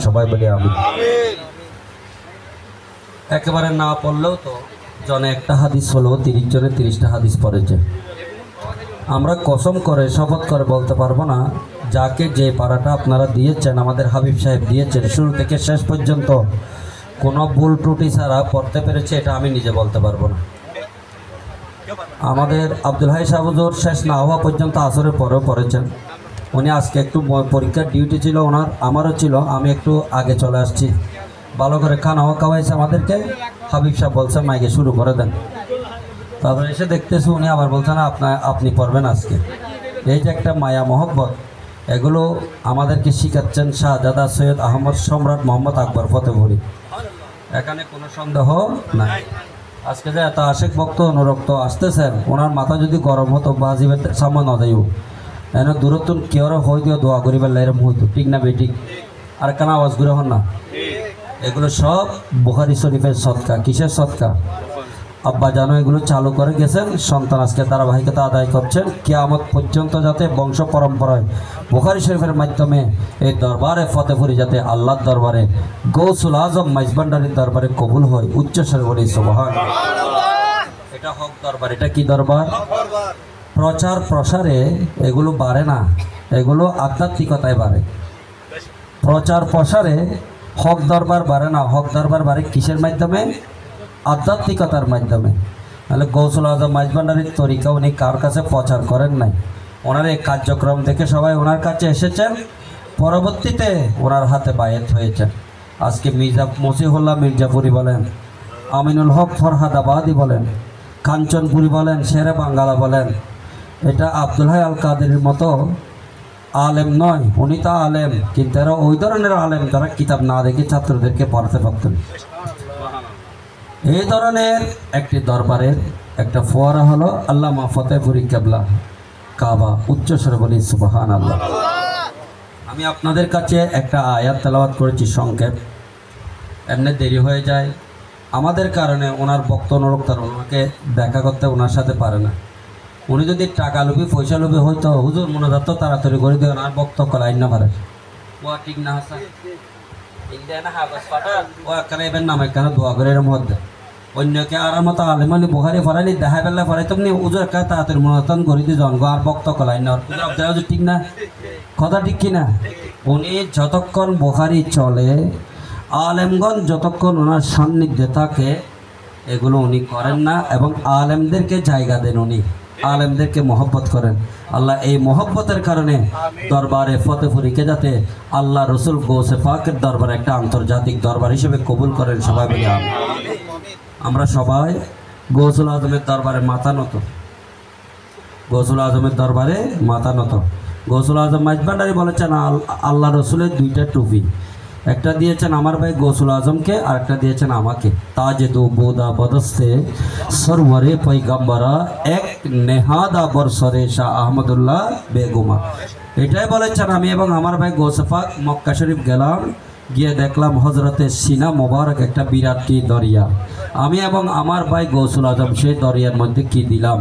সবাই বলি আমিন। একেবারে না পড়লেও তো জনে একটা হাদিস হলো 30 জনে 30টা হাদিস পড়েছে। আমরা কসম করে শপথ করে বলতে পারবো না যাকে যে পারাটা আপনারা দিয়েছেন, আমাদের হাবিব সাহেব দিয়েছেন, শুরু থেকে শেষ পর্যন্ত কোনো ভুল ত্রুটি ছাড়া পড়তে পেরেছে, এটা আমি নিজে বলতে পারবো না। আমাদের আব্দুল হাই সাহেব হুজুর শেষ না হওয়া পর্যন্ত আসরের পরেও পড়েছেন। উনি আজকে একটু পরীক্ষার ডিউটি ছিল ওনার, আমারও ছিল, আমি একটু আগে চলে আসছি। ভালো করে খানাও খাওয়াইছে আমাদেরকে। হাবিব সাহেব বলছেন মাইকে শুরু করে দেন। তারপরে এসে দেখতেছি উনি আবার বলছেন আপনি পড়বেন আজকে। এই যে একটা মায়া মহব্বত, এগুলো আমাদেরকে শিখাচ্ছেন শাহজাদা সৈয়দ আহমদ সম্রাট মোহাম্মদ আকবর ফতেপুরি। এখানে কোনো সন্দেহ নাই। আজকে যে এত আশেক ভক্ত অনুরক্ত আসতেছেন, ওনার মাথা যদি গরম হতো বাজিবের সামনে ন যাইও এনে দূরত্ব কেউ হই দিও দোয়া করি বেলা এরকম হইতো, ঠিক না বেঠিক? আর কেন আওয়াজ ঘুরে হন না? এগুলো সব বুখারী শরীফের সদকা। কিসের সদকা? আব্বা জানো এগুলো চালু করে গেছেন, সন্তান আজকে ধারাবাহিকতা আদায় করছেন। কিয়ামত পর্যন্ত যাতে বংশ পরম্পরায় বুখারী শরীফের মাধ্যমে এই দরবারে ফতেপুরি যাতে আল্লাহর দরবারে গৌসুল আজম মাইজভান্ডারির দরবারে কবুল হয়। উচ্চস্বরে বলি সুবহানাল্লাহ। এটা হক দরবার। এটা কি দরবার? প্রচার প্রসারে এগুলো বাড়ে না, এগুলো আধ্যাত্মিকতায় বাড়ে। প্রচার প্রসারে হক দরবার বাড়ে না, হক দরবার বাড়ে কিসের মাধ্যমে? আধ্যাত্মিকতার মাধ্যমে। তাহলে গৌসুল আজম মাইজভান্ডারির তরিকা উনি কার কাছে প্রচার করেন নাই। ওনার এই কার্যক্রম থেকে সবাই ওনার কাছে এসেছেন, পরবর্তীতে ওনার হাতে বায়েত হয়েছেন। আজকে মসিহুল্লাহ মির্জাপুরি বলেন, আমিনুল হক ফরহাদাবাদী বলেন, কাঞ্চনপুরি বলেন, শেরে বাঙ্গালা বলেন, এটা আব্দুল হাই আল কাদেরের মতো আলেম নয়। উনি তা আলেম, কিন্তু এরা ওই ধরনের আলেম যারা কিতাব না দেখে ছাত্রদেরকে পড়াতে পারতেন। এই ধরনের একটি দরবারের একটা ফোয়ারা হলো আল্লামা ফতেপুরি কেবলা কাবা। উচ্চস্বরে বলি সুবহানাল্লাহ। আমি আপনাদের কাছে একটা আয়াত তেলাওয়াত করেছি সংক্ষেপ, এমনি দেরি হয়ে যায় আমাদের কারণে। ওনার বক্তব্য অনুরক্তার ওনাকে দেখা করতে ওনার সাথে পারে না। উনি যদি টাকা লোভী পয়সা লোভী হয়তো হুজুর মোনাজাত তো তাড়াতাড়ি করে দেন, আর বক্তব্য লাইন না পারে ও ঠিক না হাসান ও এখানে এবার নাম এখানে দোয়া করে এর মধ্যে অন্যকে আর মতো আলেমালি বুখারি ফরাইলি দেখা পেলে ফরাই তুমি উজুর একটা তাড়াতাড়ি মোনাজাত করে দিয়ে জনগো আর বক্তব্য লাইন না হুজুর ঠিক না? কথা ঠিক কিনা? উনি যতক্ষণ বুখারি চলে, আলেমগণ যতক্ষণ ওনার সান্নিধ্যে থাকে, এগুলো উনি করেন না এবং আলেমদেরকে জায়গা দেন। উনি আলেমদেরকে মহব্বত করেন। আল্লাহ এই মহব্বতের কারণে দরবারে ফতেপুরিকে যাতে আল্লাহ রসুল গৌসে পাকের দরবারে একটা আন্তর্জাতিক দরবার হিসেবে কবুল করেন। সবাই বলি আমরা সবাই গৌসুল আজমের দরবারে মাথা নত, গৌসুল আজমের দরবারে মাথা নত। গৌসুল আজম মাইজভান্ডারি বলেছেন আল্লাহ রসুলের দুইটা টুপি, একটা দিয়েছেন আমার ভাই গৌসুল আজমকে, আর একটা দিয়েছেন আমাকে। তাজে দো বোদা বদস্তে সরওয়ারে পয়গম্বরা এক নেহাদা বরসরে শাহ আহমদুল্লাহ বেগমা। এটাই বলেছেন। আমি এবং আমার ভাই গৌসফাক মক্কা শরীফ গেলাম, গিয়ে দেখলাম হজরতে সিনা মোবারক একটা বিরাট কি দরিয়া। আমি এবং আমার ভাই গৌসুল আজম সেই দরিয়ার মধ্যে কি দিলাম।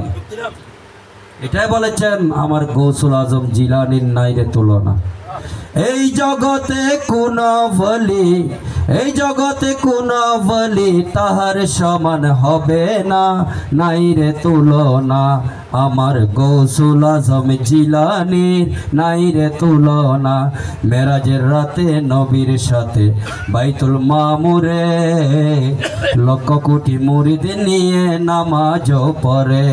এটাই বলেছেন আমার গৌসুল আজম জিলানির নাইরে তুলনা। এই জগতে কোন বলি, এই জগতে কোন বলি তাহার সমান হবে না, নাই রে তুলনা। আমার গৌসুল আজম জিলানির নাই রে তুলনা। মেরাজের রাতে নবীর সাথে বাইতুল মামুরে লক্ষ কোটি মুরিদ নিয়ে নামাজ পড়ে।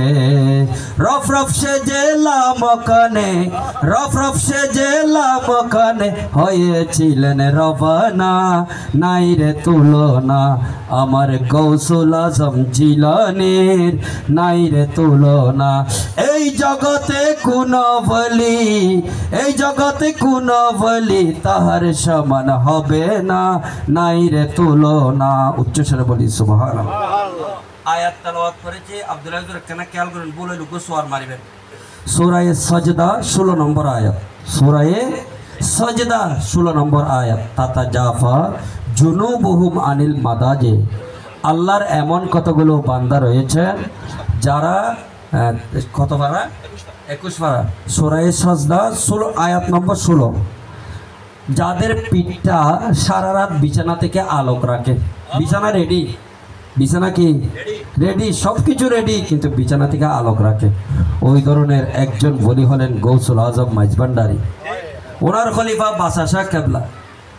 রফ রফ সে জেলা মকানে, রফ রফ সে জেলা মকানে হয়েছিলেন রবানা, নাই রে তুলনা। আমার গৌসুল আজম জিলানির নাই রে তুলনা। এই জগতে কোন বলি, এই জগতে কোন বলি তাহার সমান হবে না, নাই রে তুলনা। উচ্চস্বরে বলি সুবহানাল্লাহ। আয়াত তেলাওয়াত করেছি আব্দুল আযীজ কেন খেয়াল করেন, বলে লুকো সোয়ার মারিবেন। সূরা সাজদা 16 নম্বর আয়াত, সূরা সাজদা 16 নম্বর আয়াত। তাতা জাফা জুনুবুহুম আনিল মাদাজে। আল্লাহর এমন কতগুলো বান্দা রয়েছেন যারা কত পারা 21 পারা সূরা সাজদা 16 আয়াত নম্বর 16। যাদের পিঠটা সারা রাত বিছানা থেকে আলোক রাখে, বিছানা রেডি, বিছানা কি রেডি, সব কিছু রেডি, কিন্তু বিছানা থেকে আলোক রাখে, ওই ধরনের একজন বলি হলেন গৌসুল আজম মাইজভান্ডারী। ওনার খলিফা বাদশাহ শাহ কেবলা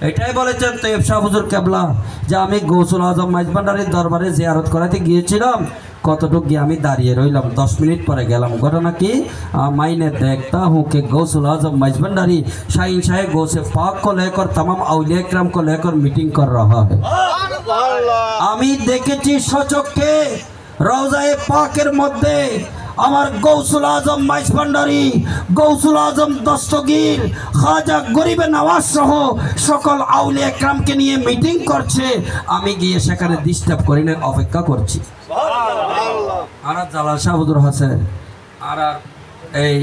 এটাই বলেছেন তৈয়ব শাহ হুজুর কেবলা যে আমি গৌসুল আজম মাইজভান্ডারীর দরবারে জিয়ারত করাতে গিয়েছিলাম, কতটুক গিয়ে আমি দাঁড়িয়ে রইলাম, 10 মিনিট পরে গেলাম। ঘটনা কি, मायने देखता हूँ कि गौसुल आजम मजबंडारी शाहीन शाह गौसे पाक को लेकर तमाम औलिया किराम को लेकर मीटिंग कर रहा है। আমি দেখেছি সচক্ষে রওজায়ে পাকের মধ্যে আমার গৌসুল আজম মাইজভান্ডারী, গৌসুল আজম দস্তগীর, খাজা গরিবে নওয়াজ সহ সকল আউলিয়া কিরামকে নিয়ে মিটিং করছে। আমি গিয়ে সেখানে ডিস্টার্ব করি না, অপেক্ষা করছি। আর জালাল শাহ হুজুর হাসে আর এই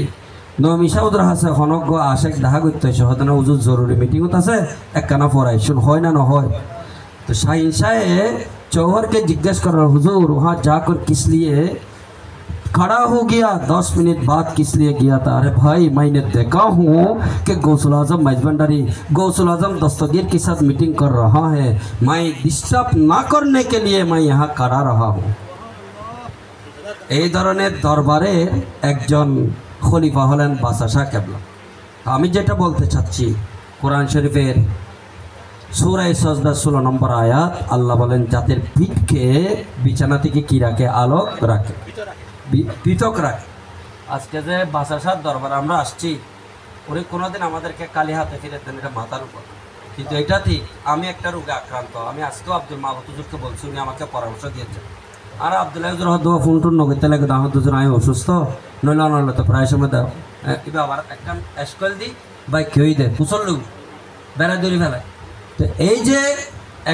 নমি শাহ হুজুর হাসে হনজ্ঞ আশেক দেখা করতে হয়েছে, হয়তো না হুজুর জরুরি মিটিংত আছে একখানা পড়াই শুন, হয় না নহয়। तो शाहीन शाह चौहर के जिज्ञास कर रहा हुजूर वहाँ जाकर किस लिए खड़ा हो गया, 10 मिनट बाद किस लिए गया था? अरे भाई मैंने देखा हूँ कि गौसुल आजम मजबंडारी गौसुल आजम दस्तगीर के साथ मीटिंग कर रहा है, मैं डिस्टर्ब ना करने के लिए मैं यहाँ खड़ा रहा हूँ। এই ধরনের দরবারের একজন খলিফা হলেন বাদশাহ শাহ কেবলা। আমি যেটা বলতে চাচ্ছি, কোরআন শরীফের সূরা সাজদা 16 নম্বর আয়াত, আল্লাহ বলেন যাদের পিঠকে বিছানা থেকে কি রাখে, আলোক রাখে, পৃথক রাখে। আজকে যে বাদশাহ শাহ দরবারে আমরা আসছি, উনি কোনোদিন আমাদেরকে কালি হাতে ফিরে দেন, এটা মাথার উপর। কিন্তু এটা ঠিক, আমি একটা রোগে আক্রান্ত, আমি আজকেও আব্দুল মাহবুব হুজুরকে বলছি, উনি আমাকে পরামর্শ দিয়েছেন। আর আব্দুল্লাহ হুজুর হয়তো ফোন টোন নগরতে লাগে, দাম দুজন আমি অসুস্থ, নইলে তো প্রায় সময় দাও এবার আবার একটা এসকল দিই বা কেউই দেয় কুচল লোক বেড়া দড়ি ফেলায়। তো এই যে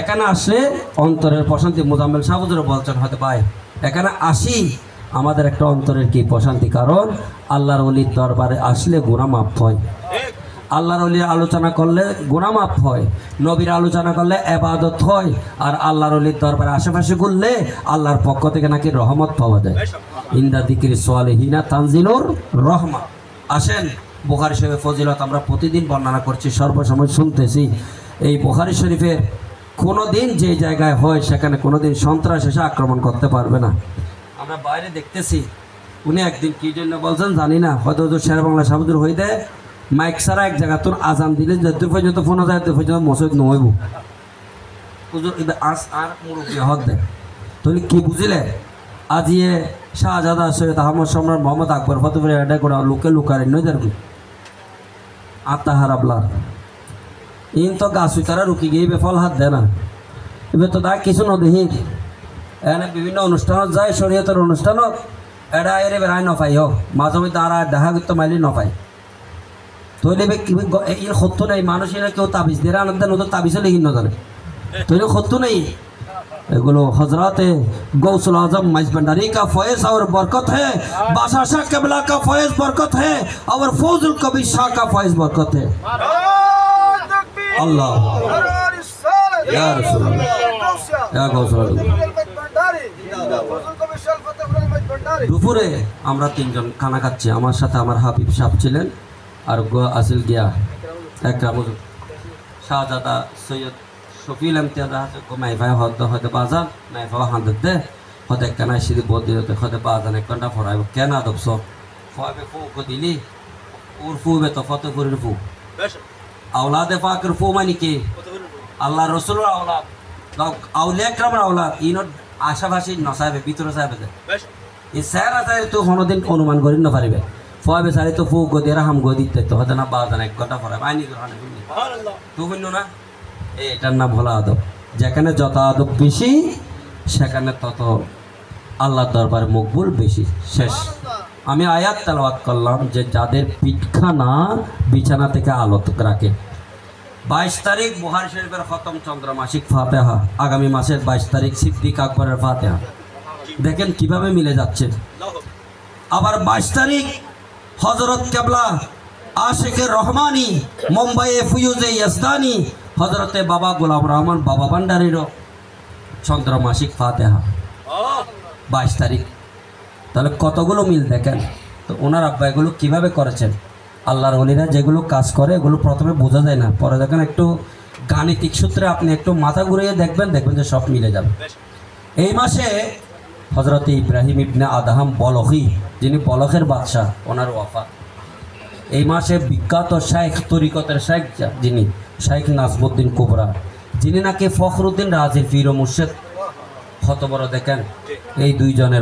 এখানে আসলে অন্তরের প্রশান্তি, মোজাম্মেল শাহ হুজুর বলছেন হয়তো ভাই এখানে আসি আমাদের একটা অন্তরের কি প্রশান্তি, কারণ আল্লাহর ওলির দরবারে আসলে গুনাহ মাফ হয়, আল্লাহর ওলির আলোচনা করলে গুনাহ মাফ হয়, নবীর আলোচনা করলে ইবাদত হয়, আর আল্লাহর ওলির দরবারে আশেপাশে ঘুরলে আল্লাহর পক্ষ থেকে নাকি রহমত পাওয়া যায়। ইন্দা যিকরি সালিহিনা তানজিলুর রহমত। আসেন বুখারী শরীফের ফজিলত আমরা প্রতিদিন বর্ণনা করছি, সর্বসময় শুনতেছি। এই বুখারী শরীফে কোনো দিন যে জায়গায় হয় সেখানে কোনো দিন সন্ত্রাস এসে আক্রমণ করতে পারবে না। আমরা বাইরে দেখতেছি, উনি একদিন কী জন্য বলছেন জানি না, হয়তো শের বাংলা সাবুদুর হয়ে দেয় মাইক ছাড়া এক জায়গা তোর আজান দিলে যত পর্যন্ত ফোন যায় তো পর্যন্ত মসজিদ নহইব হুজুর আস আর মুরব্বী হক দেয়। তাহলে কি বুঝিলে, আজিয়ে শাহজাদা সৈয়দ আহমদ সম্রাট মোহাম্মদ আকবর ফতেপুরে এটা করে লোকে লুকারে নয় যারবি আত্মাহার আবলার ইন তো গাছ তারা রুকি গিয়ে বেফল হাত দেয় না। এবার তো তা কিছু নদী এনে বিভিন্ন অনুষ্ঠানত যায়, শরীয়তের অনুষ্ঠানত এটা এর বেড়াই নপাই হোক, মাঝে মধ্যে আর দেখা করতে মাইলি নপাই। তৈলে এর সত্য নেই, মানুষের কেউ তাবিজ দিয়ে আনন্দ নতুন তাবিজও লিখি নজানে, তৈলে সত্য নেই। এগুলো হজরতে गौसुल आजम मजबंडारी का फैज़ और बरकत है, बादशाह शाह केबला का फैज़ बरकत है, और फौजुल कबीर शाह का फैज़ बरकत है। अल्लाह या रसूल या गौसुल आजम। দুপুরে আমরা তিনজন খানা খাচ্ছি, আমার সাথে আমার হাবিব সাহেব ছিলেন, আর আসিল গিয়া একরাম শাহজাদা সৈয়দ শফিল ইমতিয়াজ আছে মাইফাই হয়তো বাজান মাইফাও হাঁদত দে হয়তো একখানা সিঁড়ি বোধ দিতে হয়তো বাজান এক ঘন্টা ফরাইব কেন আদব সব ফয়াবে ফু দিলি ওর ফুবে তো ফতেপুরের ফু আওলাদে পাকের ফু মানে কি আল্লাহ রসুলের আওলাদ, আউলিয়া একরামের আওলাদ, ইনোর আশাপাশি নসাইবে ভিতরে চাইবে এই স্যার আছে তো কোনোদিন অনুমান করি না পারিবে ফয়াবে সারি তো ফু গদি রাহাম গদি দিতে হয়তো না বাজান এক ঘন্টা ফরাইব আইনি তো বুঝল না। এটার নাম হলো আদব। যেখানে যত আদব বেশি সেখানে তত আল্লাহর দরবারে মকবুল বেশি। শেষ আমি আয়াত তেলাওয়াত করলাম যে যাদের পিঠখানা বিছানা থেকে আলোক রাখে। 22 তারিখ বুখারী শরীফের খতম চন্দ্রমাসিক ফাতিহা, আগামী মাসের 22 তারিখ সিদ্দিক আকবরের ফাতিহা। দেখেন কিভাবে মিলে যাচ্ছে। আবার 22 তারিখ হযরত কেবলা আশিকে রহমানি মুম্বাই ফুয়ুজে ইয়াজদানি হজরতে বাবা গোলাম রহমান বাবা ভান্ডারীরও চন্দ্রমাসিক ফাতিহা 22 তারিখ। তাহলে কতগুলো মিল দেখেন। তো ওনার আব্বা এগুলো কীভাবে করেছেন, আল্লাহর ওলিরা যেগুলো কাজ করে এগুলো প্রথমে বোঝা যায় না, পরে যখন একটু গাণিতিক সূত্রে আপনি একটু মাথা ঘুরিয়ে দেখবেন যে সব মিলে যাবে। এই মাসে হজরত ইব্রাহিম ইবনে আদহাম বলখি, যিনি বলখের বাদশাহ, ওনার ওয়াফাত। এই মাসে বিখ্যাত শাইখ, তরিকতের শাইখ যিনি শাইখ নাজমুদ্দিন কুবরা, যিনি নাকি ফখরুদ্দিন রাজির পীর ও মুর্শিদ, কত বড় দেখেন এই দুইজনের